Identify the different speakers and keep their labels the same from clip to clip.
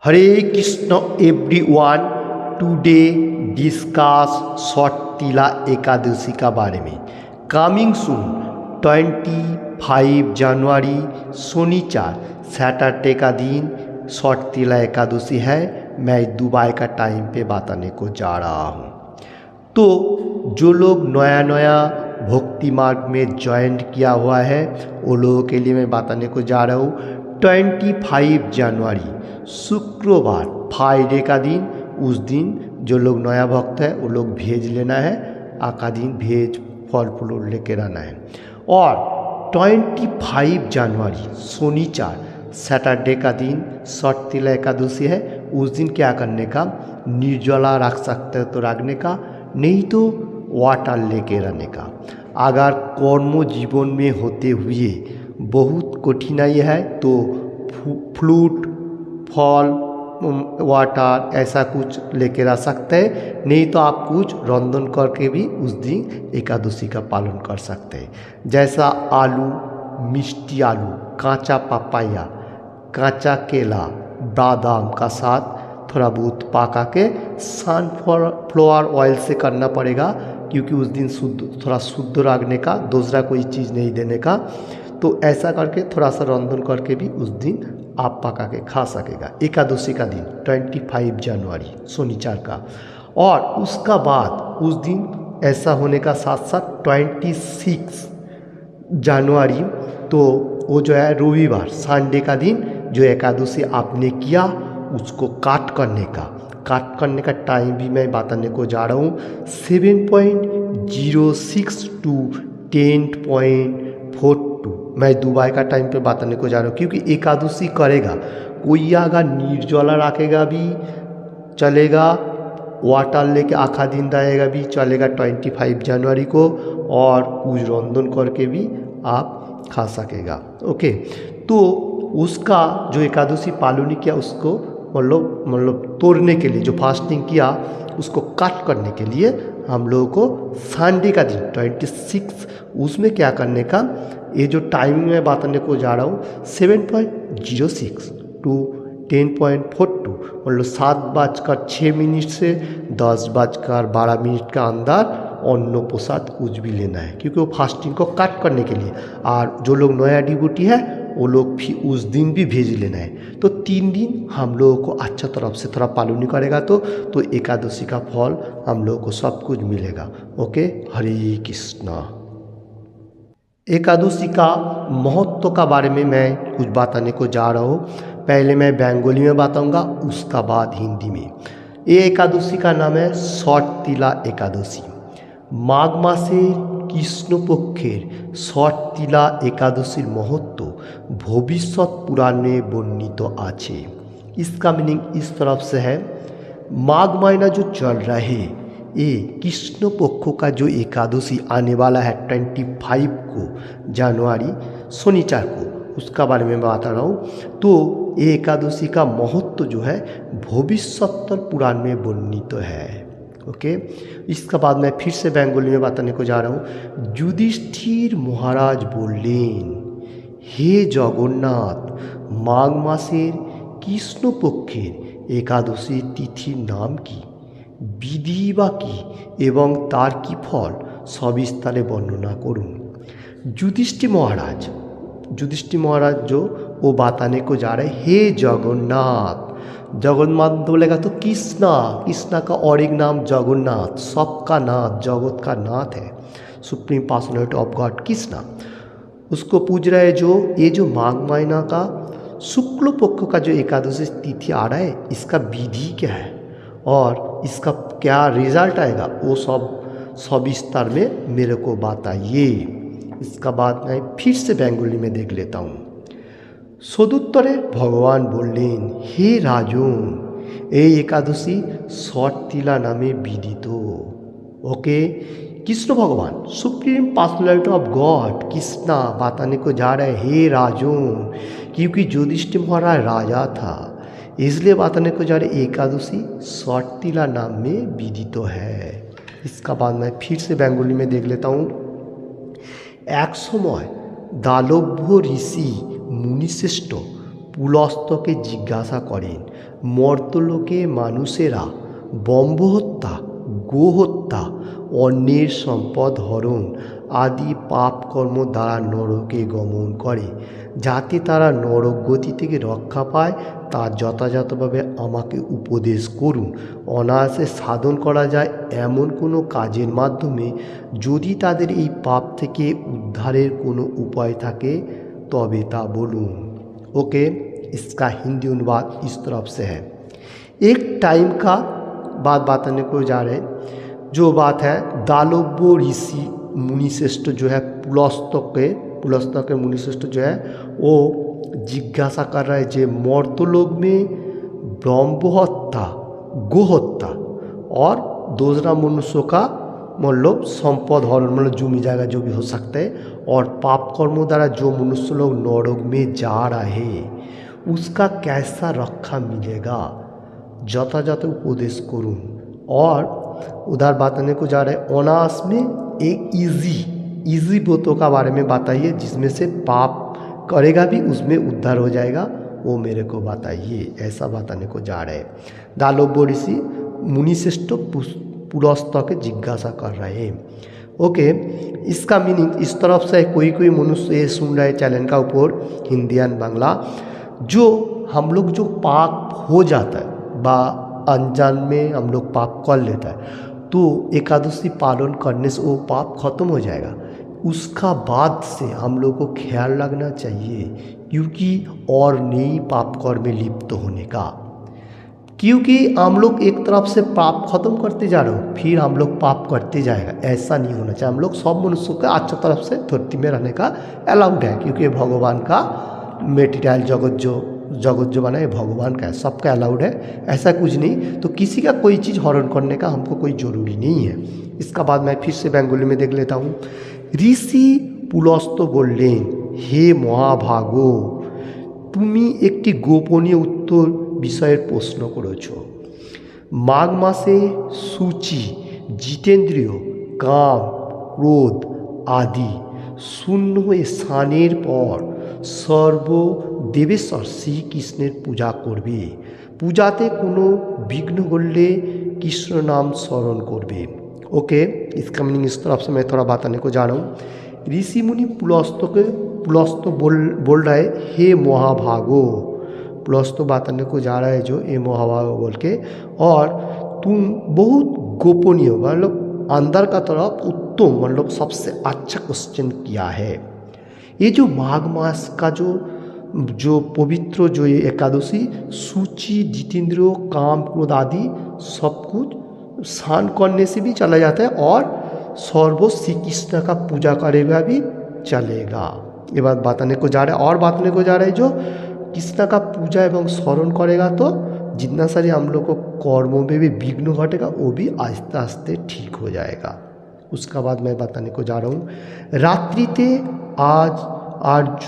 Speaker 1: हरे Krishna everyone. Today discuss Shattila Ekadashi का बारे में। कमिंग सून 25 जनवरी शनिवार सैटरडे का दिन सौतीला एकादशी है। मैं दुबई का टाइम पे बताने को जा रहा हूँ। तो जो लोग नया नया भक्ति मार्ग में ज्वाइन किया हुआ है वो लोगों के लिए मैं बताने को जा रहा हूँ। 25 जनवरी शुक्रवार फ्राइडे का दिन, उस दिन जो लोग नया भक्त है वो लोग भेज लेना है। आका दिन भेज फल फूल लेकर आना है। और 25 जनवरी शनिवार सैटरडे का दिन सौतीला एकादशी है। उस दिन क्या करने का, निर्जला रख सकते हो तो रखने का, नहीं तो वाटर लेके रहने का। अगर कर्म जीवन में होते हुए बहुत कठिनाई है तो फ्लूट फल वाटर ऐसा कुछ लेके रह सकते हैं, नहीं तो आप कुछ रंधन करके भी उस दिन एकादशी का पालन कर सकते हैं। जैसा आलू, मिष्टी आलू, कांचा पपाया, कांचा केला, बादाम का साथ थोड़ा बहुत पका के सनफ्लावर ऑयल से करना पड़ेगा, क्योंकि उस दिन थोड़ा शुद्ध रखने का, दूसरा कोई चीज़ नहीं देने का। तो ऐसा करके थोड़ा सा रंधन करके भी उस दिन आप पका के खा सकेगा एकादशी का दिन 25 जनवरी शनिवार का। और उसका बाद उस दिन ऐसा होने का साथ साथ 26 जनवरी तो वो जो है रविवार संडे का दिन, जो एकादशी आपने किया उसको काट करने का टाइम भी मैं बताने को जा रहा हूँ। 7.06 to 10.42 मैं दुबई का टाइम पे बताने को जा रहा हूँ, क्योंकि एकादशी करेगा कोई अगर निर्जला रखेगा भी चलेगा, वाटर लेके आखा दिन रहेगा भी चलेगा 25 जनवरी को, और कुछ रंधन करके भी आप खा सकेगा। ओके, तो उसका जो एकादशी पालन किया उसको मतलब तोड़ने के लिए, जो फास्टिंग किया उसको कट करने के लिए हम लोगों को संडे का दिन 26 उसमें क्या करने का, ये जो टाइम मैं बताने को जा रहा हूँ 7.06 to 10.42 मतलब 7:06 से 10:12 का अंदर अन्न प्रसाद कुछ भी लेना है, क्योंकि वो फास्टिंग को कट करने के लिए। और जो लोग नया डिवोटी है वो लोग भी उस दिन भी भेज लेना है। तो 3 दिन हम लोगों को अच्छा तरफ से थोड़ा पालन करेगा तो एकादशी का फल हम लोगों को सब कुछ मिलेगा। ओके, हरे कृष्णा। एकादशी का महत्व का बारे में मैं कुछ बताने को जा रहा हूँ। पहले मैं बंगाली में बताऊँगा, उसका बाद हिंदी में। ये एकादशी का नाम है सौतीला एकादशी। माघ मासेर कृष्णपक्षेर सौतीला एकादशीर महत्व भविष्यत पुराणे वर्णित आछे। इसका मीनिंग इस तरफ से है, माघ महीना जो चल रहा है, ये कृष्ण पक्ष का जो एकादशी आने वाला है 25 को जनवरी शनिवार को, उसका बारे में बता रहा हूँ। तो ये एकादशी का महत्व जो है भविष्योत्तर पुराण में वर्णित है। ओके, इसका बाद मैं फिर से बंगाली में बताने को जा रहा हूँ। युधिष्ठिर महाराज बोलें, हे जगन्नाथ, माघ मासेर कृष्ण पक्षेर एकादशी तिथि नाम की, विधि बा की एवं तार की फल सविस्तारे वर्णना करूँ। युधिष्ठिर महाराज जो वो बताने को जा रहे, हे जगन्नाथ। जगन्नाथ बोलेगा तो कृष्णा का और एक नाम जगन्नाथ, सबका नाथ, जगत का नाथ है, supreme personality of God Krishna. उसको पूज रहे ये जो माघ महीना का शुक्ल पक्ष का जो एकादशी तिथि आ रहा है, इसका विधि क्या है और इसका क्या रिजल्ट आएगा, वो सब सविस्तार में मेरे को बताइए। इसका बाद मैं फिर से बंगाली में देख लेता हूँ। सदुत्तरे भगवान बोलें, हे राजन, এই एकादशी सौतीला नामे विदित। ओके, कृष्ण भगवान supreme personality of God Krishna बताने को जा रहे, हे राजन, क्योंकि युधिष्ठिर महाराज राजा था इसलिए बताने को जा रहे एकादशी सौतीला नाम में विदित है। इसका बाद मैं फिर से बंगाली में देख लेता हूँ। एक समय दालभ्य ऋषि मुनिश्रेष्ठ पुलस्तके जिज्ञासा करें, মর্তলোকে মানুষেরা ব্রহ্মহত্যা, গোহত্যা, অন্যের সম্পদ হরণ আদি পাপ কর্ম দ্বারা নরকে গমন করে। যাতে তারা নরক গতি থেকে রক্ষা পায় তার যথাযথভাবে আমাকে উপদেশ করুন। অনায়াসে সাধন করা যায় এমন কোনো কাজের মাধ্যমে যদি তাদের এই পাপ থেকে উদ্ধারের কোনো উপায় থাকে तभी ता बोलूँ। ओके, इसका हिंदी अनुवाद इस तरफ से है। एक टाइम का बात बताने को जा रहे, जो बात है दालव्य ऋषि मुनिश्रेष्ठ जो है पुलस्तक के मुनिश्रेष्ठ जो है वो जिज्ञासा कर रहा है जे मर्तलोक में ब्रह्महत्या, गोहत्या और दूसरा मनुष्यों का मतलब संपद हरण मतलब जमी जाएगा जो भी हो सकता है और पाप कर्मों द्वारा जो मनुष्य लोग नरक में जा रहे उसका कैसा रक्षा मिलेगा, यथायथ उपदेश करूँ। और उधर बताने को जा रहे अनायास में एक इजी बातों का बारे में बताइए जिसमें से पाप करेगा भी उसमें उद्धार हो जाएगा, वो मेरे को बताइए, ऐसा बताने को जा रहे। दालव्य ऋषि मुनिश्रेष्ठ पुलस्तक जिज्ञासा कर रहे हैं। ओके, इसका मीनिंग इस तरफ से कोई मनुष्य ये सुन रहे चैनल का ऊपर हिंदी एंड बांग्ला, जो हम लोग जो पाप हो जाता है बा अनजान में हम लोग पाप कर लेता है तो एकादशी पालन करने से वो पाप खत्म हो जाएगा। उसका बाद से हम लोग को ख्याल रखना चाहिए क्योंकि और नई पाप कर में लिप्त होने का, क्योंकि हम लोग एक तरफ से पाप खत्म करते जा रहे हो फिर हम लोग पाप करते जाएगा, ऐसा नहीं होना चाहिए। हम लोग सब मनुष्यों का अच्छा तरफ से धरती में रहने का अलाउड है क्योंकि भगवान का मेटीरियल जगत जो बना है भगवान का है, सबका अलाउड है, ऐसा कुछ नहीं। तो किसी का कोई चीज़ हरण करने का हमको कोई ज़रूरी नहीं है। इसका बाद मैं फिर से बेंगोली में देख लेता हूँ। ऋषि पुलस्त बोलें, हे महाभागो তুমি একটি গোপনীয় উত্তর বিষয়ের প্রশ্ন করেছ। মাঘ মাসে সূচি, জিতেন্দ্রিয়, কাম, ক্রোধ আদি শূন্য হয়ে স্নানের পর সর্বদেবেশ্বর শ্রীকৃষ্ণের পূজা করবে। পূজাতে কোনো বিঘ্ন ঘটলে कृष्ण नाम स्मरण करबे। ओके, इसका मीनिंग इस तरफ से मैं थोड़ा बताने को जा रहा हूँ। ऋषि मुनि पुलस्त बोल रहा है, हे महाभागो, पुलस्त बताने को जा रहा है जो ये महाभागो बोल के, और तुम बहुत गोपनीय मतलब अंदर का तरफ उत्तम मतलब सबसे अच्छा क्वेश्चन किया है। ये जो माघ मास का जो पवित्र जो ये एकादशी सूची, जितेंद्रिय, काम, क्रोध आदि सब कुछ स्नान करने से भी चला जाता है और सर्व श्री कृष्ण का पूजा करेगा भी चलेगा। ये बात बताने को जा रहा है। और बताने को जा रहा है जो कृष्ण का पूजा एवं स्मरण करेगा तो जितना सारे हम लोग को कर्मों में भी विघ्न घटेगा वो भी आस्ते आस्ते ठीक हो जाएगा। उसका बाद मैं बताने को जा रहा हूँ, रात्रिते आज आर्य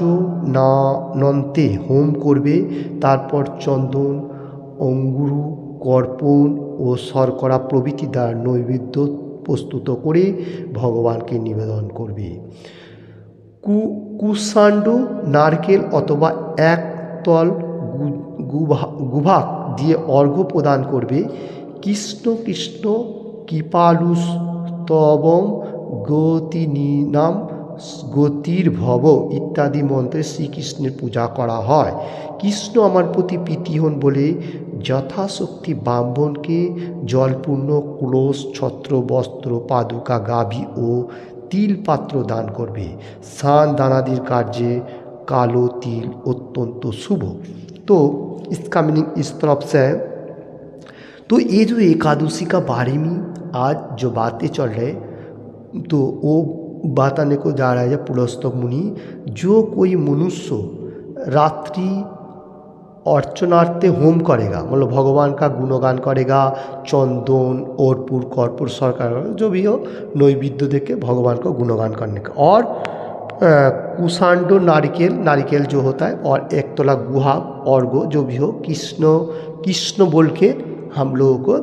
Speaker 1: नन्ते होम करबे, तारपर चंदन, अंगुरु, कर्पण और शर्करा प्रभृति द्वारा नैवेद्य प्रस्तुत करे भगवान के निवेदन करबे। कुशांड नारकेल अथवा एक तल गुभाक दिए अर्घ्य प्रदान करबे। कृष्ण कृष्ण कृपालुस्तवम गतिनीनाम गतिर्भव इत्यादि मंत्रे श्रीकृष्णेर पूजा करा है। कृष्ण आमार प्रति प्रीति हन बोले यथाशक्ति ब्राह्मण के जलपूर्ण कलश, छत्र, वस्त्र, पादुका, गाभी और तिल पात्र दान करबे। स्नान दानादिर कार्ये कालो तिल अत्यंत शुभ। तो इसका मीनिंग इस तरफ से है। तो ये जो एकादशी का बारे में आज जो बातें चल रहे तो वो बताने को जा रहा है पुलस्तक मुनि, जो कोई मनुष्य रात्रि अर्चनार्थे होम करेगा मतलब भगवान का गुणगान करेगा, चंदन अर्पुर कर्पूर सरकार जो भी हो नैवेद्य देके भगवान को गुणगान करने का, और कुशांड नारिकेल जो होता है, और एक तोला गुहा अर्घ्य जो भी हो कृष्ण कृष्ण बोल के हम लोगों को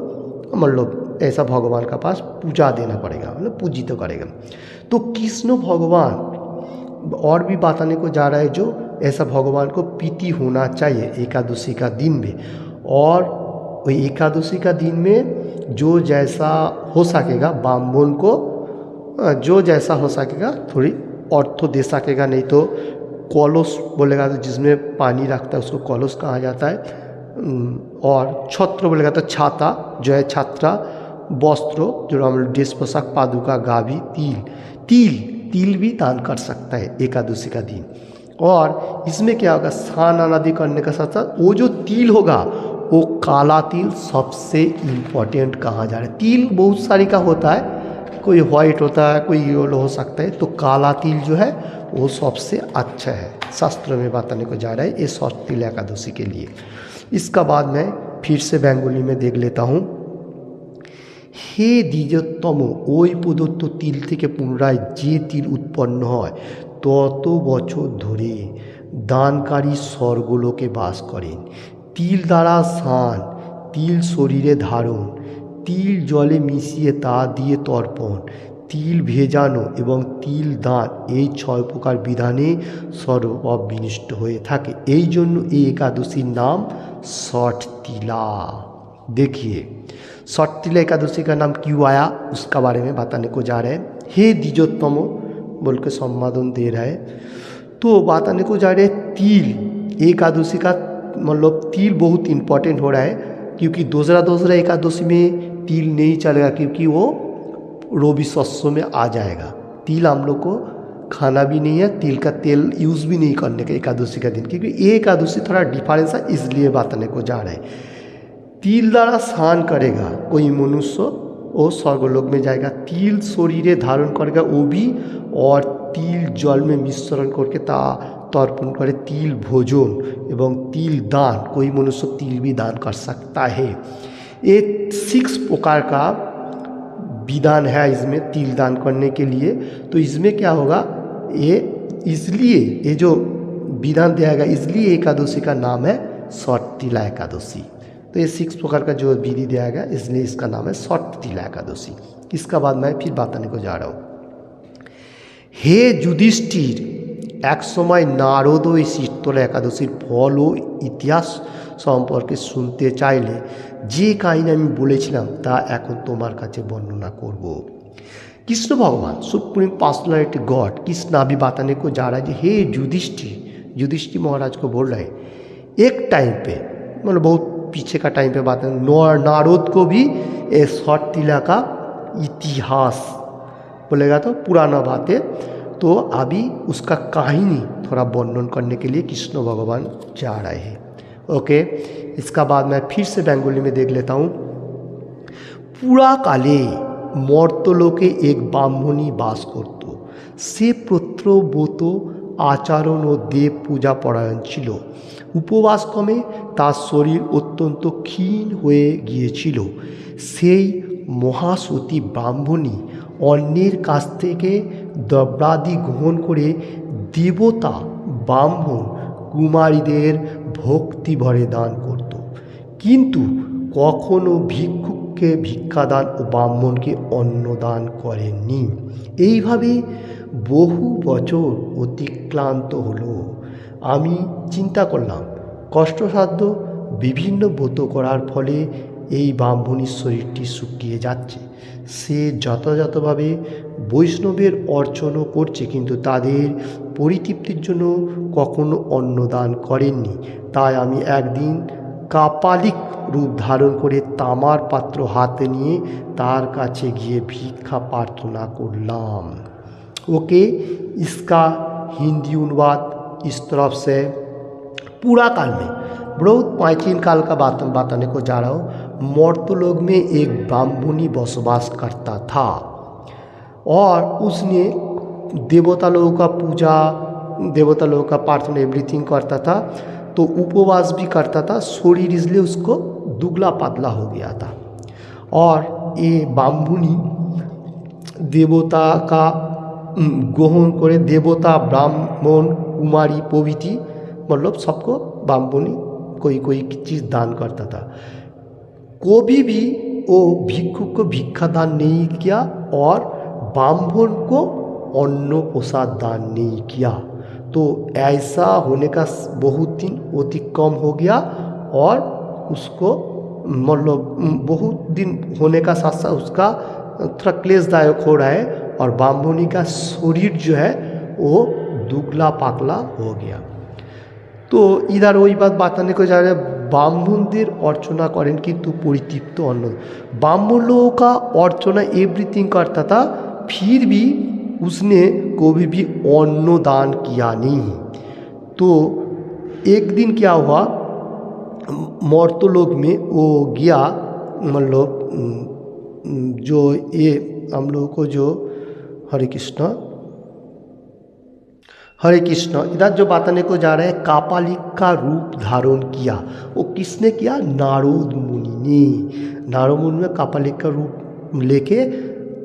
Speaker 1: मतलब ऐसा भगवान का पास पूजा देना पड़ेगा मतलब पूजित तो करेगा। तो कृष्ण भगवान और भी बताने को जा रहा है जो ऐसा भगवान को प्रीति होना चाहिए एकादशी का दिन में, और वही एकादशी का दिन में जो जैसा हो सकेगा ब्राह्मण को जो जैसा हो सकेगा थोड़ी अर्थ दे सकेगा, नहीं तो कलश बोलेगा तो जिसमें पानी रखता है उसको कलश कहा जाता है, और छत्र बोलेगा तो छाता जो है, छात्रा, वस्त्र जो हम ड्रेस पोशाक, पादुका, गाभी, तिल भी दान कर सकता है एकादशी का दिन। और इसमें क्या होगा, स्नान आदि करने का साथ साथ वो जो तिल होगा वो काला तिल सबसे इम्पोर्टेंट कहा जा रहा है। तिल बहुत सारी का होता है, कोई वाइट होता है, कोई येलो हो सकता है, तो काला तिल जो है वो सबसे अच्छा है, शास्त्र में बताने को जा रहा है ये षठ तिल एकादशी के लिए। इसका बाद मैं फिर से बेंगोली में देख लेता हूँ। হে দ্বিজোত্তম, ওই প্রদত্ত তিল থেকে পুনরায় যে তিল উৎপন্ন হয় তত বছর ধরে দানকারী স্বর্গলোকে বাস করেন। তিল দ্বারা স্নান, তিল শরীরে ধারণ, তিল জলে মিশিয়ে তা দিয়ে তর্পণ, তিল ভেজানো এবং তিল দান, এই 6 প্রকার বিধানে সর্বপাপ বিনষ্ট হয়ে থাকে। এই জন্য এই একাদশীর नाम षठ तिला। देखिए षठ तिला एकादशी का नाम क्यों आया उसका बारे में बताने को जा रहे हैं। हे द्विजोत्तम बोल के संबोधन दे रहा है, तो बताने को जा रहे हैं तिल एकादशी का मतलब तिल बहुत इम्पोर्टेंट हो रहा है, क्योंकि दूसरा एकादशी में तिल नहीं चलेगा, क्योंकि वो रवि शस्यों में आ जाएगा। तिल हम लोग को खाना भी नहीं है, तिल का तेल यूज़ भी नहीं करने का एकादशी का दिन, क्योंकि ये एकादशी थोड़ा डिफरेंस है, इसलिए बताने को जा रहा है। तिल द्वारा स्नान करेगा कोई मनुष्य वो स्वर्गलोक में जाएगा, तिल शरीरे धारण करेगा वो भी, और तिल जल में मिश्रण करके ता तर्पण करे, तिल भोजन एवं तिल दान, कोई मनुष्य तिल भी दान कर सकता है। ये 6 प्रकार का विधान है इसमें तिल दान करने के लिए। तो इसमें क्या होगा, ये इसलिए ये जो विधान दिया गया इसलिए एकादशी का नाम है षठ तिला एकादशी। तो ये 6 प्रकार का जो विधि दिया गया इसलिए इसका नाम है षठ तिला एकादशी। इसका बाद मैं फिर बताने को जा रहा हूँ। हे युधिष्ठिर, एक समय नारद এই শীতলা একাদশীর ফল ও ইতিহাস সম্পর্কে শুনতে চাইলে যে কাহিনী আমি বলেছিলাম তা এখন তোমার কাছে বর্ণনা করব। कृष्ण भगवान सुप्रीम पर्सनैलिटी गॉड कृष्ण अभी बताने को जा रहा है, हे युधिष्ठिर महाराज को बोल रहे हैं एक टाइम पे, मतलब बहुत पीछे का टाइम पे बात है, नारद को भी ये षठ तिला का इतिहास बोलेगा तो पुराना बात है, तो अभी उसका कहानी थोड़ा वर्णन करने के लिए कृष्ण भगवान जा रहे हैं। ओके, इसका बाद मैं फिर से बेंगोली में देख लेता हूँ। পুরা কালে মর্তলোকে এক ব্রাহ্মণী বাস করত। সে প্রত্রব্রত আচরণ ও দেব পূজা পরায়ণ ছিল। উপবাসক্রমে তার শরীর অত্যন্ত ক্ষীণ হয়ে গিয়েছিল। সেই মহাসতী ব্রাহ্মণী অন্যের কাছ থেকে দ্রব্যাদি গ্রহণ করে দেবতা, ব্রাহ্মণ, কুমারীদের ভক্তি ভরে দান করত, কিন্তু কখনো ভিক্ষুককে ভিক্ষাদান ও ব্রাহ্মণকে অন্নদান করেননি। এইভাবে বহু বছর অতিক্রান্ত হলো। আমি চিন্তা করলাম কষ্টসাধ্য বিভিন্ন ব্রত করার ফলে এই ব্রাহ্মণীর শরীরটি শুকিয়ে যাচ্ছে। সে যথাযথভাবে বৈষ্ণবের অর্চনও করছে, কিন্তু তাদের পরিতৃপ্তির জন্য কখনো অন্নদান করেননি। তাই আমি একদিন কাপালিক रूप धारण करे तामार पात्र हाथे निये तार काछे गिये भिक्षा प्रार्थना करलाम। ओके, इसका हिंदी अनुवाद इस तरफ से पूरा काल में बहुत प्राचीन काल का बात बताने को जा रहा हूँ। मर्तलोक में एक ब्राह्मणी बसवास करता था और उसने देवता लोगों का पूजा, देवता लोगों का प्रार्थना एवरीथिंग करता था, तो उपवास भी करता था। शरीर इसलिए उसको दुबला पतला हो गया था। और ये ब्राह्मणी देवता का ग्रहण करे, देवता, ब्राह्मण, कुमारी प्रभृति मतलब सबको ब्राह्मणी कोई चीज़ दान करता था। कभी भी वो भिक्षुक को भिक्षा दान नहीं किया और ब्राह्मण को अन्न प्रसाद दान नहीं किया। तो ऐसा होने का बहुत दिन अतिक्रम हो गया और उसको मतलब बहुत दिन होने का साथ साथ उसका थोड़ा क्लेशदायक हो रहा है और बामभुनी का शरीर जो है वो दुबला पाकला हो गया। तो इधर वही बात बताने को जा रहे ब्राह्मणদের अर्चना करें किंतु परितृप्त अन्न। ब्राह्मण लोगों का अर्चना एवरीथिंग करता था, फिर भी उसने कभी भी अन्न दान किया नहीं। तो एक दिन क्या हुआ, मर्तलोक में वो गया, मतलब जो ये हम लोगों को जो हरे कृष्ण इधर जो बताने को जा रहे हैं कापालिक का रूप धारण किया। वो किसने किया? नारद मुनि ने। नारद मुनि में कापालिक का रूप लेके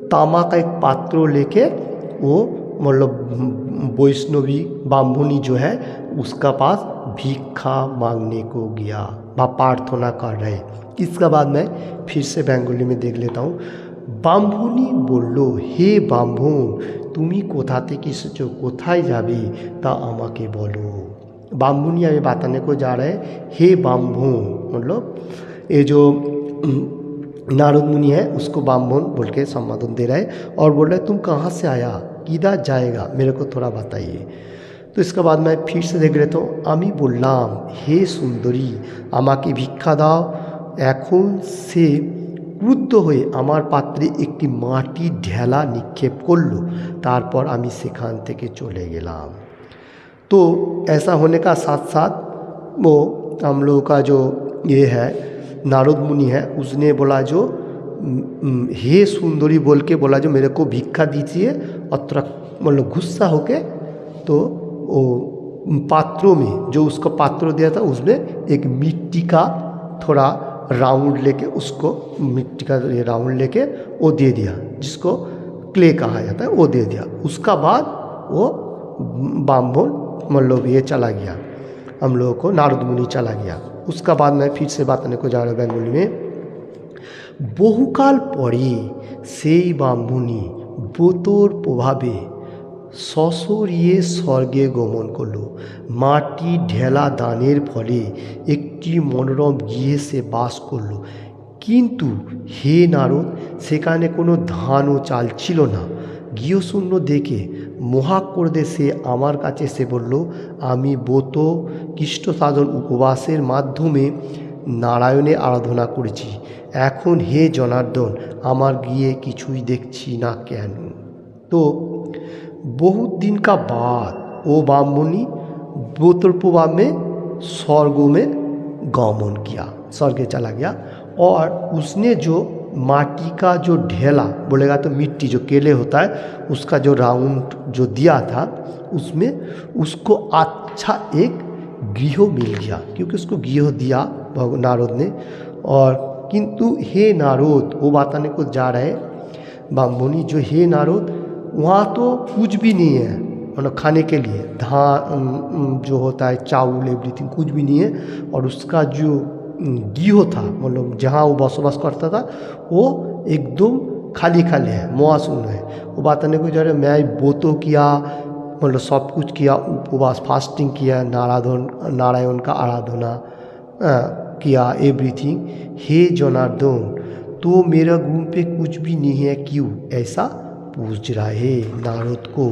Speaker 1: तामा का एक पात्र लेके वो मतलब वैष्णवी ब्राह्मणी जो है उसका पास भिक्षा मांगने को गया व प्रार्थना कर रहे। इसके बाद मैं फिर से बेंगली में देख लेता हूँ। ব্রাহ্মণী বলল, হে ব্রাহ্মণ, তুমি কোথা থেকে এসেছো, কোথায় যাবে তা আমাকে বলো। ब्राह्मणी अभी बताने को जा रहे हैं, हे ब्राह्मण, मतलब ये जो नारद मुनि है उसको ब्राह्मण बोल के संबोधन दे रहा है और बोल रहा है तुम कहाँ से आया, किधर जाएगा, मेरे को थोड़ा बताइए। तो इसके बाद मैं फिर से देख लेता हूँ। আমি বললাম, হে সুন্দরী, আমাকে ভিক্ষা দাও। এখন সে ক্রুদ্ধ হয়ে আমার পাত্রে একটি মাটির ঢেলা নিক্ষেপ করলো, তারপর আমি সেখান থেকে চলে গেলাম। तो ऐसा होने का साथ साथ वो हम लोगों का जो ये है नारद मुनि है उसने बोला जो हे सुंदरी बोल के बोला जो मेरे को भिक्षा दीजिए, और मतलब गुस्सा होके तो वो पात्रों में जो उसको पात्र दिया था उसमें एक मिट्टी का थोड़ा राउंड लेके उसको मिट्टी का ये राउंड लेके वो दे दिया, जिसको क्ले कहा जाता है, वो दे दिया। उसका बाद वो ब्राह्मण मतलब ये चला गया, हम लोगों को नारद मुनि चला गया। उसका बाद मैं फिर से बात करने को जा रहा हूँ बेंगली में। বহুকাল পরে সেই ব্রাহ্মণী ব্রতর প্রভাবে সশরীরে স্বর্গে গমন করলো। মাটি ঢেলা দানের ফলে একটি মনোরম গৃহে সে বাস করলো। কিন্তু হে নারদ, সেখানে কোনো ধান ও চাল ছিল না। গৃহশূন্য দেখে মহাক্রোধে সে আমার কাছে এসে বলল, আমি ব্রত কৃষ্ণ সাধন উপবাসের মাধ্যমে নারায়ণের আরাধনা করেছি, এখন হে জনার্দন আমার গিয়ে কিছুই দেখছি না কেন। तो बहुत दिन का बाद वो ब्राह्मणी ब्रतों प्रभाव में स्वर्गों में गमन किया, स्वर्गे चला गया। और उसने जो माटी का जो ढेला बोलेगा तो मिट्टी जो केले होता है उसका जो राउंड जो दिया था उसमें उसको अच्छा एक गृह मिल गया, क्योंकि उसको गृह दिया नारद ने। और किंतु हे नारद, वो बताने को जा रहे ब्राह्मणी जो हे नारद, वहाँ तो कुछ भी नहीं है, मतलब खाने के लिए धान जो होता है चावल एवरीथिंग कुछ भी नहीं है। और उसका जो गृह था मतलब जहाँ वो बसवास करता था वो एकदम खाली खाली है, मुआशून है। वो बताने को जा रहे मैं ब्रत किया, मतलब सब कुछ किया, उपवास फास्टिंग किया, नारायण का आराधना किया एवरीथिंग। हे जनार्दन, तो मेरा गुण पे कुछ भी नहीं है, क्यों ऐसा पूछ रहा है नारद को।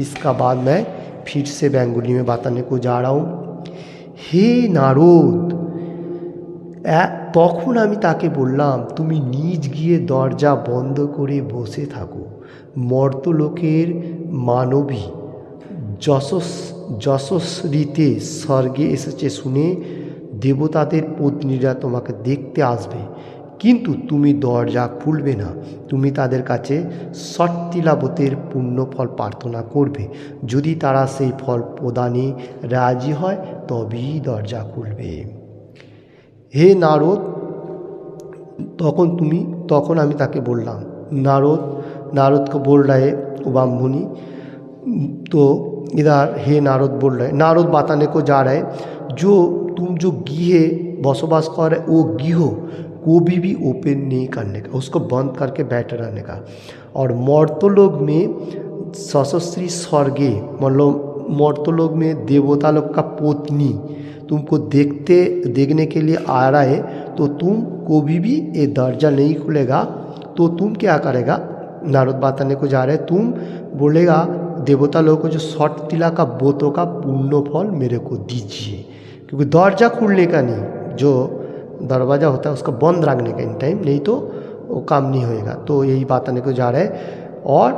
Speaker 1: इसका बाद मैं फिर से बेंगली में बताने को जा रहा हूँ। हे नारद, তখন আমি তাকে বললাম, তুমি নিজ গিয়ে দরজা বন্ধ করে বসে থাকো। মর্তলোকের মানবী যশস্বীতে স্বর্গে এসেছে শুনে দেবতাদের পত্নীরা তোমাকে দেখতে আসবে, কিন্তু তুমি দরজা খুলবে না। তুমি তাদের কাছে সট্টিলাবতের পুণ্যফল প্রার্থনা করবে, যদি তারা সেই ফল প্রদানে রাজি হয় তবেই দরজা খুলবে। হে নারদ, তখন আমি তাকে বললাম, नारद को बोल रहे ब्राह्मणी। तो इधर हे नारद बोल रहे, नारद बताने को जा रहे जो तुम जो गृह बसवास कर रहे वो गृह कभी भी ओपन नहीं करने का, उसको बंद करके बैठे रहने का। और मर्तलोक में सशस्त्री स्वर्गे मतलब मर्तलोक में देवता लोग का पत्नी तुमको देखने के लिए आ रहा है, तो तुम कभी भी ये दरवाजा नहीं खुलेगा। तो तुम क्या करेगा, नारद बताने को जा रहे हैं, तुम बोलेगा देवता लोगों को जो शॉर्ट तिला का बोतों का पुण्य फल मेरे को दीजिए, क्योंकि दरवाजा खुलने का नहीं, जो दरवाज़ा होता है उसका बंद रखने का इन टाइम, नहीं तो वो काम नहीं होएगा। तो यही बात आने को जा रहा है और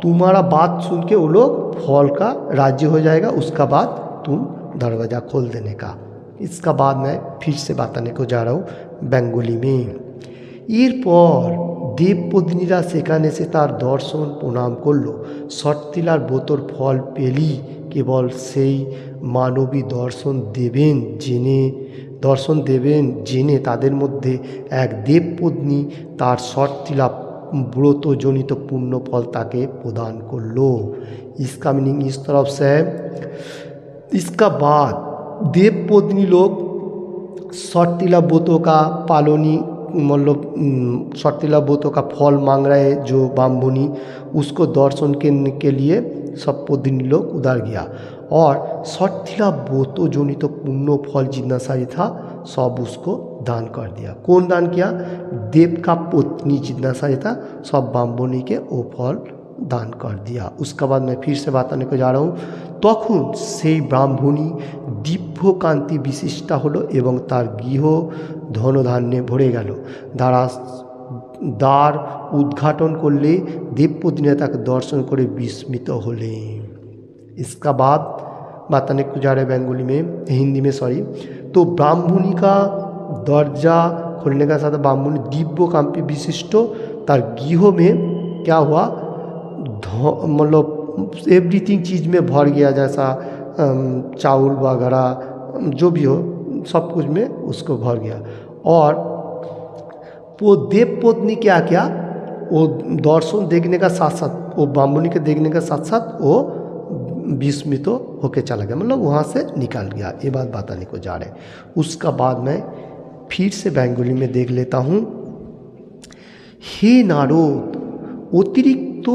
Speaker 1: तुम्हारा बात सुन के वो लोग फल का राजी हो जाएगा, उसका बाद तुम दरवाज़ा खोल देने का। इसका बाद मैं फिर से बात आने को जा रहा हूँ बेंगली में। एरपर দেবপত্নীরা সেখানে সে তার দর্শন প্রণাম করল। শর্তিলার বোতর ফল পেলি কেবল সেই মানবী দর্শন দেবেন জেনে তাদের মধ্যে এক দেবপত্নী তার শর্তিলা ব্রতজনিত পুণ্য ফল তাকে প্রদান করল। इसका मीनिंग इस तरफ से है, इसका बाद देवपत्नी लोग शर्तिला ब्रतों का पालनी मतलब शर्तिला ब्रतों का फल मांग रहे जो ब्राह्मणी, उसको दर्शन करने के लिए सब पत्नी लोग उधर गया और शर्तिला ब्रतो जनित पुण्य फल जितना सारी था सब उसको दान कर दिया। कौन दान किया? देव का पत्नी जितना सारी था सब ब्राह्मणी के वो फल दान कर दिया। उसके बाद मैं फिर से बताने को जा रहा हूँ, তখন সেই ব্রাহ্মণী দিব্যকান্তি বিশিষ্টা হলো এবং তার গৃহ ধনধান্যে ভরে গেল। দ্বার উদ্ঘাটন করলে দেবপত্নী তাকে দর্শন করে বিস্মিত হলেন। इसका बाद बताने को जा रहे बेंगोली में, हिंदी में सॉरी। तो ब्राह्मणी का दरजा खोलने का साथ ब्राह्मणी दिव्यकांति विशिष्ट तार गृह में क्या हुआ, मतलब एवरीथिंग चीज़ में भर गया, जैसा चावल वगैरह जो भी हो सब कुछ में उसको भर गया। और वो देवपत्नी क्या किया, वो दर्शन देखने का साथ साथ वो ब्राह्मणी के देखने के साथ साथ वो विस्मित होके चला गया, मतलब वहाँ से निकल गया। ये बात बताने को जा रहे हैं। उसका बाद मैं फिर से बेंगोली में देख लेता हूँ। हे नारद, অতিরিক্ত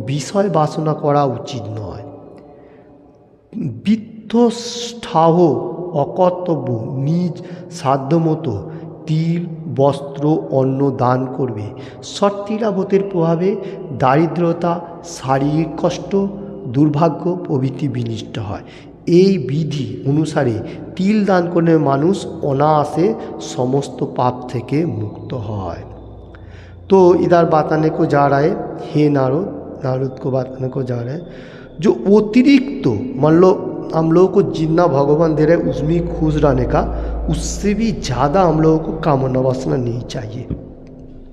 Speaker 1: বিষয় বাসনা করা উচিত নয়। বিত্তষ্ঠাহ অকর্তব্য, নিজ সাধ্যমতো তিল বস্ত্র অন্ন দান করবে। শর্তিলাবতের প্রভাবে দারিদ্রতা, শারীরিক কষ্ট, দুর্ভাগ্য প্রভৃতি বিনষ্ট হয়। এই বিধি অনুসারে তিল দান করলে মানুষ অনায়াসে সমস্ত পাপ থেকে মুक्त হয়। तो इधर बताने को जा रहा है, हे नारद को बताने को जा रहा है, जो अतिरिक्त मान लो हम लोगों को जितना भगवान दे रहे हैं उसमें खुश रहने का, उससे भी ज़्यादा हम लोगों को कामना वासना नहीं चाहिए।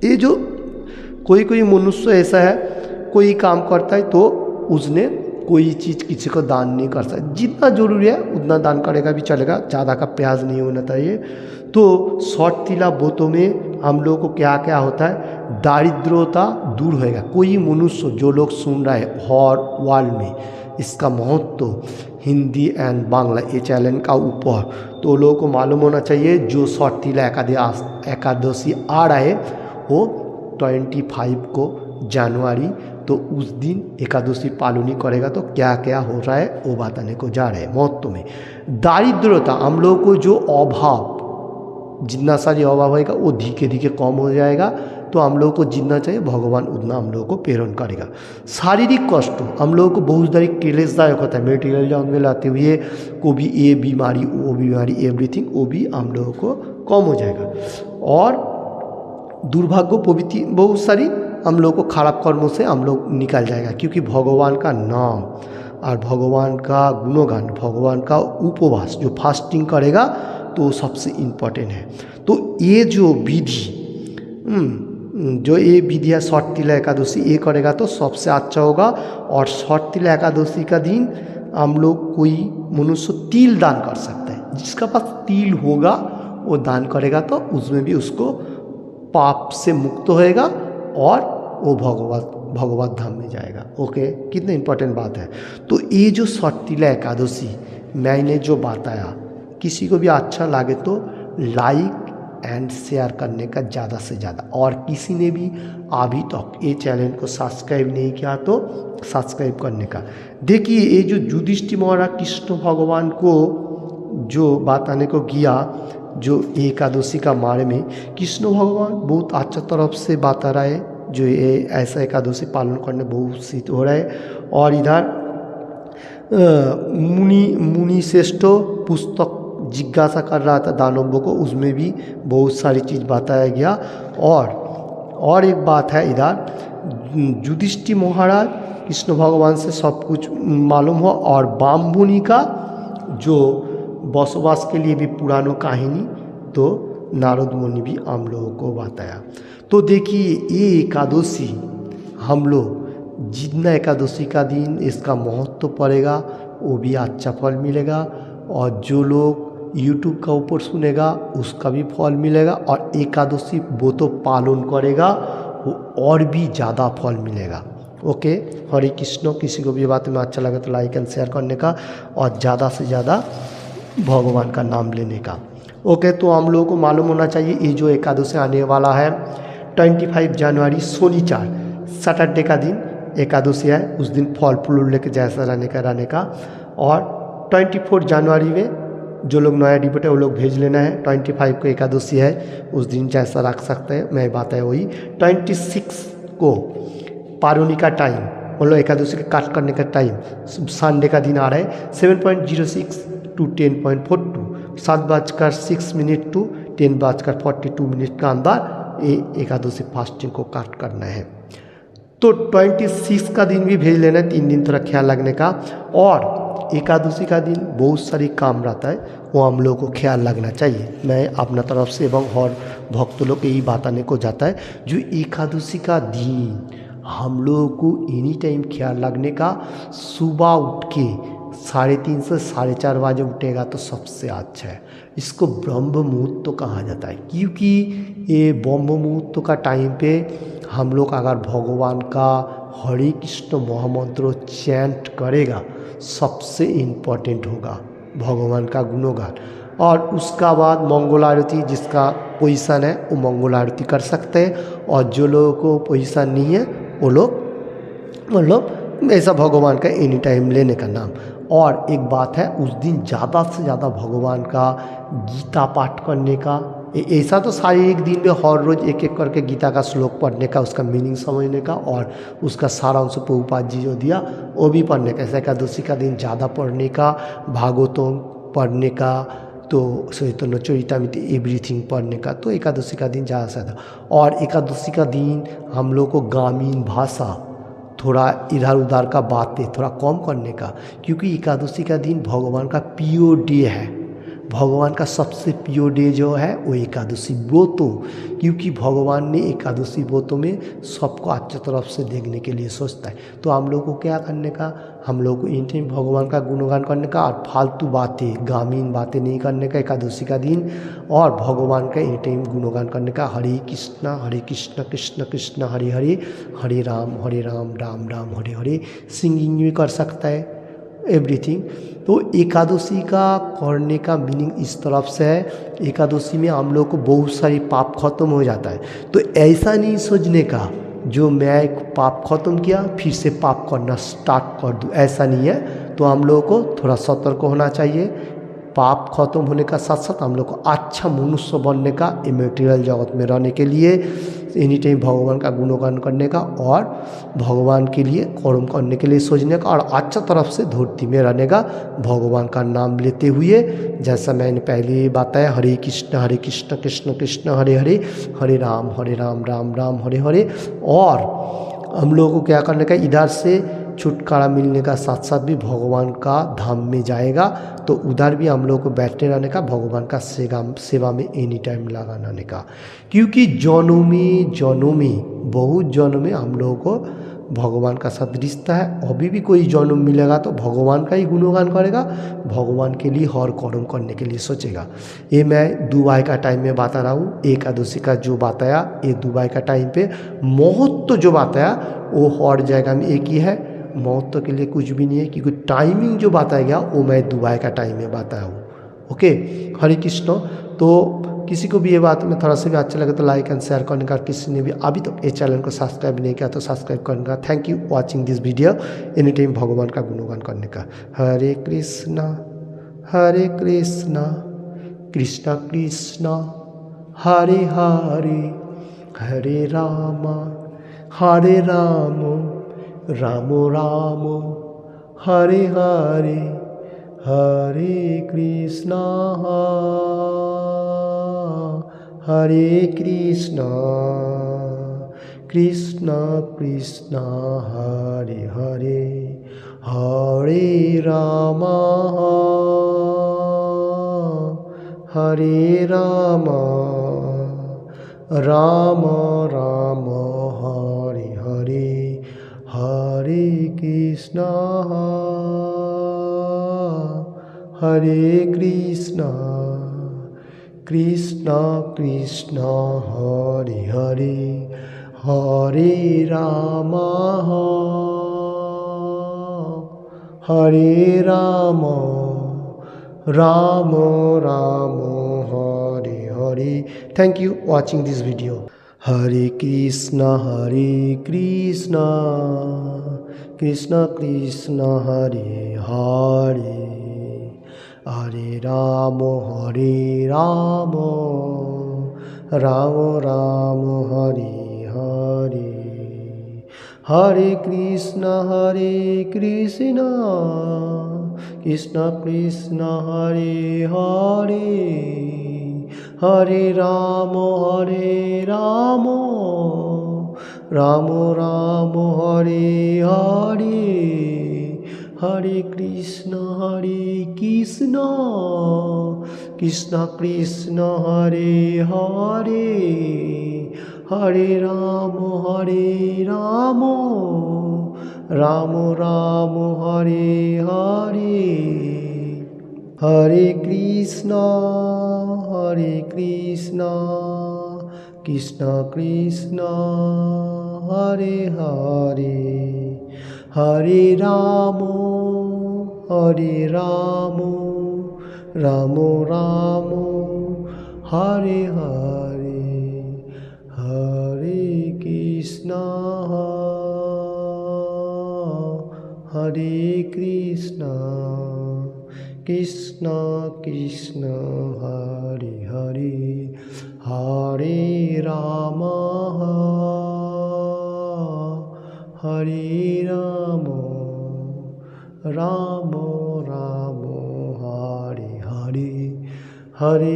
Speaker 1: ये जो कोई मनुष्य ऐसा है, कोई काम करता है तो उसने कोई चीज़ किसी को दान नहीं कर सकता, जितना ज़रूरी है उतना दान करेगा भी चलेगा, ज़्यादा का प्याज नहीं होना चाहिए। तो शर्तिला ब्रतों में हम लोगों को क्या क्या होता है, दारिद्रता दूर होएगा। कोई मनुष्य जो लोग सुन रहा है हर वर्ल्ड में इसका महत्व हिंदी एंड बांग्ला ये चैनल का ऊपर, तो लोगों को मालूम होना चाहिए जो शर्तिला एकादशी आ रहा है वो 25 को जनवरी, तो उस दिन एकादशी पालनी करेगा तो क्या क्या हो रहा है वो बताने को जा रहे हैं। महत्व में दारिद्रता, हम लोगों को जो अभाव, जितना सारी अभाव होएगा वो धीरे धीरे कम हो जाएगा, तो हम लोगों को जितना चाहिए भगवान उतना हम लोगों को प्रेरण करेगा। शारीरिक कष्ट हम लोगों को बहुत सारी क्लेशदायक होता है, मेटीरियल जॉब में लाते हुए को भी ये बीमारी वो बीमारी एवरीथिंग वो भी हम लोगों को कम हो जाएगा। और दुर्भाग्य प्रवृत्ति बहुत सारी हम लोग को खराब कर्मों से हम लोग निकल जाएगा, क्योंकि भगवान का नाम और भगवान का गुणगान, भगवान का उपवास जो फास्टिंग करेगा तो सबसे इम्पोर्टेंट है। तो ये जो विधि जो ये विधि है शर्तिला एकादशी, ये करेगा तो सबसे अच्छा होगा। और शर्तिला एकादशी का दिन हम लोग कोई मनुष्य तिल दान कर सकता है, जिसका पास तिल होगा वो दान करेगा तो उसमें भी उसको पाप से मुक्त होएगा और वो भगवत धाम में जाएगा। ओके, कितना इम्पोर्टेंट बात है। तो ये जो शर्तिला एकादशी मैंने जो बताया, किसी को भी अच्छा लगे तो लाइक एंड शेयर करने का ज़्यादा से ज़्यादा। और किसी ने भी अभी तक ये चैनल को सब्सक्राइब नहीं किया तो सब्सक्राइब करने का। देखिए ये जो युधिष्ठिर महाराज कृष्ण भगवान को जो बताने को गया जो एकादशी का बारे में, कृष्ण भगवान बहुत अच्छा तरफ से बता रहा है जो ये ऐसा एकादशी पालन करने बहुत सिद्ध हो रहा है। और इधर मुनि श्रेष्ठ पुस्तक जिज्ञासा कर रहा था दानवों को, उसमें भी बहुत सारी चीज़ बताया गया। और एक बात है इधर युधिष्ठिर महाराज कृष्ण भगवान से सब कुछ मालूम हुआ, और बामभुनि का जो बसवास के लिए भी पुरानो कहानी तो नारद मुनि भी हम लोगों को बताया। तो देखिए ये एकादशी हम लोग जितना एकादशी का दिन इसका महत्व पड़ेगा वो भी अच्छा फल मिलेगा, और जो लोग YouTube का ऊपर सुनेगा उसका भी फल मिलेगा, और एकादशी वो तो पालन करेगा वो और भी ज़्यादा फल मिलेगा। ओके, हरे कृष्ण। किसी को भी बात में अच्छा लगे तो लाइक एंड शेयर करने का और ज़्यादा से ज़्यादा भगवान का नाम लेने का। ओके, तो हम लोगों को मालूम होना चाहिए ये जो एकादशी आने वाला है 25 जनवरी शनिवार सैटरडे का दिन एकादशी है, उस दिन फल फूल लेके जैसा रहने का। और 24 जनवरी में जो लोग नया डिबेट है वो लोग भेज लेना है। 25 को एकादशी है, उस दिन जैसा रख सकते हैं, मैं बात है वही। 26 को पारुनी का टाइम मतलब एकादशी का काट करने का टाइम संडे का दिन आ रहा है 7:06 टू 10:42 7:06 टू 10:42 का अंदर ये एकादशी फास्टिंग को काट करना है। तो 26 का दिन भी भेज लेना है, 3 दिन थोड़ा ख्याल रखने का। और एकादशी का दिन बहुत सारी काम रहता है वो हम लोग को ख्याल रखना चाहिए। मैं अपना तरफ से एवं और भक्त लोग को यही बताने को जाता है जो एकादशी का दिन हम लोगों को एनी टाइम ख्याल रखने का। सुबह उठ के 3:30 से 4:30 बजे उठेगा तो सबसे अच्छा है। इसको ब्रह्म मुहूर्त तो कहा जाता है, क्योंकि ये ब्रह्म मुहूर्त का टाइम पे हम लोग अगर भगवान का हरे कृष्ण महामंत्र चैंट करेगा सबसे इम्पोर्टेंट होगा भगवान का गुणगान। और उसका बाद मंगल आरती जिसका पोजीशन है वो मंगल आरती कर सकते हैं, और जो लोगों को पोजीशन नहीं है वो लोग मतलब ऐसा भगवान का एनी टाइम लेने का नाम। और एक बात है उस दिन ज़्यादा से ज़्यादा भगवान का गीता पाठ करने का। ऐसा तो सारे एक दिन में हर रोज़ एक एक करके गीता का श्लोक पढ़ने का, उसका मीनिंग समझने का और उसका सारांश प्रभुपाद जी जो दिया वो भी पढ़ने का। ऐसा एकादशी का दिन ज़्यादा पढ़ने का, भागवतम पढ़ने का, तो चैतन्य चरितामृत एवरीथिंग पढ़ने का। तो एकादशी का दिन ज़्यादा से ज़्यादा। और एकादशी का दिन हम लोग को ग्रामीण भाषा थोड़ा इधर उधर का बातें थोड़ा कम करने का, क्योंकि एकादशी का दिन भगवान का प्योर डे है। भगवान का सबसे प्योर डे जो है वो एकादशी व्रतों, क्योंकि भगवान ने एकादशी व्रतों में सबको अच्छी तरफ से देखने के लिए सोचता है। तो हम लोग को क्या करने का, हम लोग को इन टाइम भगवान का गुणगान करने का और फालतू बातें ग्रामीण बातें नहीं करने का एकादशी का दिन, और भगवान का इन टाइम गुणगान करने का। हरे कृष्ण कृष्ण कृष्ण हरे हरे, हरे राम राम राम हरे हरे। सिंगिंग भी कर सकता है एवरीथिंग। तो एकादशी का करने का मीनिंग इस तरफ से है, एकादशी में हम लोग को बहुत सारी पाप खत्म हो जाता है। तो ऐसा नहीं सोचने का जो मैं एक पाप खत्म किया फिर से पाप करना स्टार्ट कर दूँ, ऐसा नहीं है। तो हम लोगों को थोड़ा सतर्क होना चाहिए। पाप खत्म होने का साथ साथ हम लोग को अच्छा मनुष्य बनने का, ये मटेरियल जगत में रहने के लिए एनी टाइम भगवान का गुणगान करने का और भगवान के लिए कर्म करने के लिए सोचने का, और अच्छा तरफ से धरती में रहने का भगवान का नाम लेते हुए। जैसा मैंने पहले बताया, हरे कृष्ण कृष्ण कृष्ण हरे हरे, हरे राम राम राम हरे हरे। और हम लोगों को क्या करने का, इधर से छुटकारा मिलने का साथ साथ भी भगवान का धाम में जाएगा, तो उधर भी हम लोग को बैठने रहने का, भगवान का सेवा में एनी टाइम लगाने का। क्योंकि जनों में बहुत जनों में हम लोगों को भगवान का साथ रिश्ता है। अभी भी कोई जन्म मिलेगा तो भगवान का ही गुणगान करेगा, भगवान के लिए हर कर्म करने के लिए सोचेगा। ये मैं दुबई का टाइम में बता रहा हूँ। एकादशी का जो बताया ये दुबई का टाइम पे, महत्व जो बताया वो हर जगह में एक ही है, महत्व के लिए कुछ भी नहीं है। क्योंकि टाइमिंग जो बताया गया वो मैं दुबई का टाइम में बताया हूँ। ओके, हरे कृष्ण। तो किसी को भी ये बात में थोड़ा सा भी अच्छा लगे तो लाइक एंड शेयर करने का, किसी ने भी अभी तक इस चैनल को सब्सक्राइब नहीं किया तो सब्सक्राइब करने का। Thank you watching this video. Any time भगवान का गुणगान करने का। Hare Krishna Hare Krishna Krishna Krishna Hare Hare Hare Ram Ram Ram Hare Hare Hare Krishna Hare Krishna Krishna Krishna Hare Hare Hare Ram Hare Ram Ram Ram Hare Hare Hare Krishna Hare Krishna Krishna Krishna Hare Hare Hare Ram Hare Ram Ram Ram Hare Hare. Thank you watching this video. Hare Krishna Krishna Krishna Hare Hare Hare Ram Ram Ram Hare Hare Hare Krishna Krishna Krishna Hare Hare Hare Ram Ram Ram Hare Hare Hare Krishna Krishna Krishna Hare Hare Hare Ram Ram Hare Hare Hare Krishna Krishna Krishna Hare Hare Hare Ram Ram Hare Hare Hare Krishna Hare Krishna Krishna Krishna Hare Hare Hare Ram Hare Ram Ram Hare Hare Hare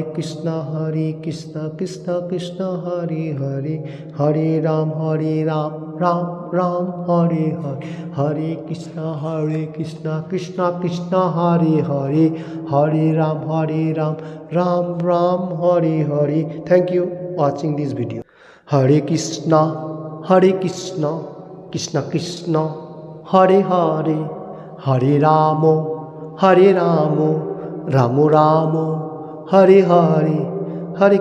Speaker 1: Krishna Krishna Krishna Hare Hare Hare Ram Ram Hare Hare Hare Krishna Krishna Krishna Hare Hare Hare Ram Ram Hare Hare. Thank you watching this video. Hare Krishna Krishna Krishna Hare Hare Hare Ram Ram Hare Hare Hare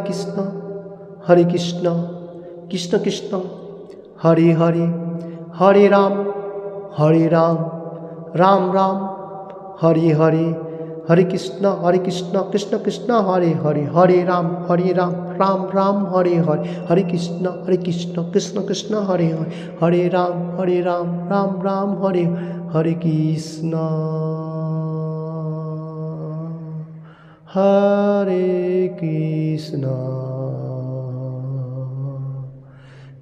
Speaker 1: Krishna Krishna Krishna Hare Hare Hare Ram Ram Hare Hare Hare Krishna Krishna Krishna Hare Hare Hare Ram Ram Hare Hare Hare Krishna Krishna Krishna Hare Hare Hare Ram Ram Hare Hare Krishna Hare Krishna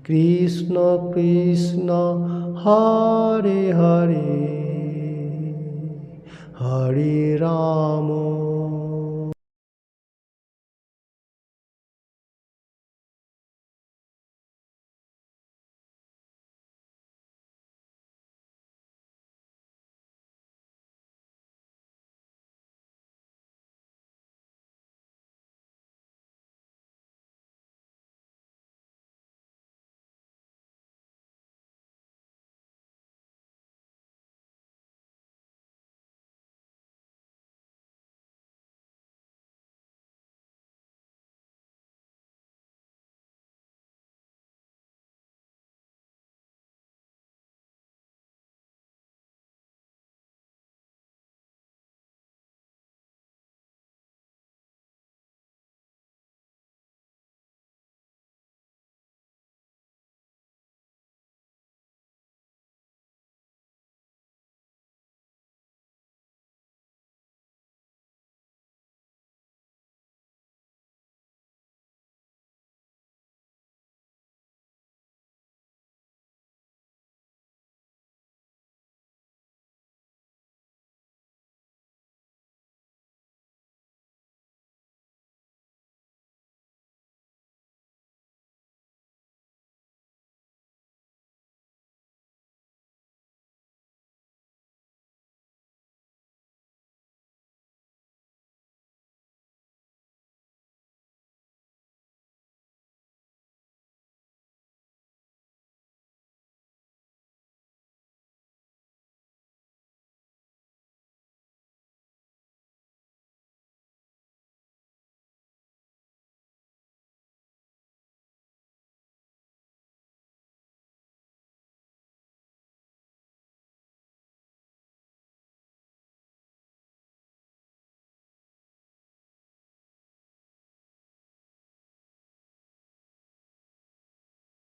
Speaker 1: Krishna Krishna Hare Hare Hare Ram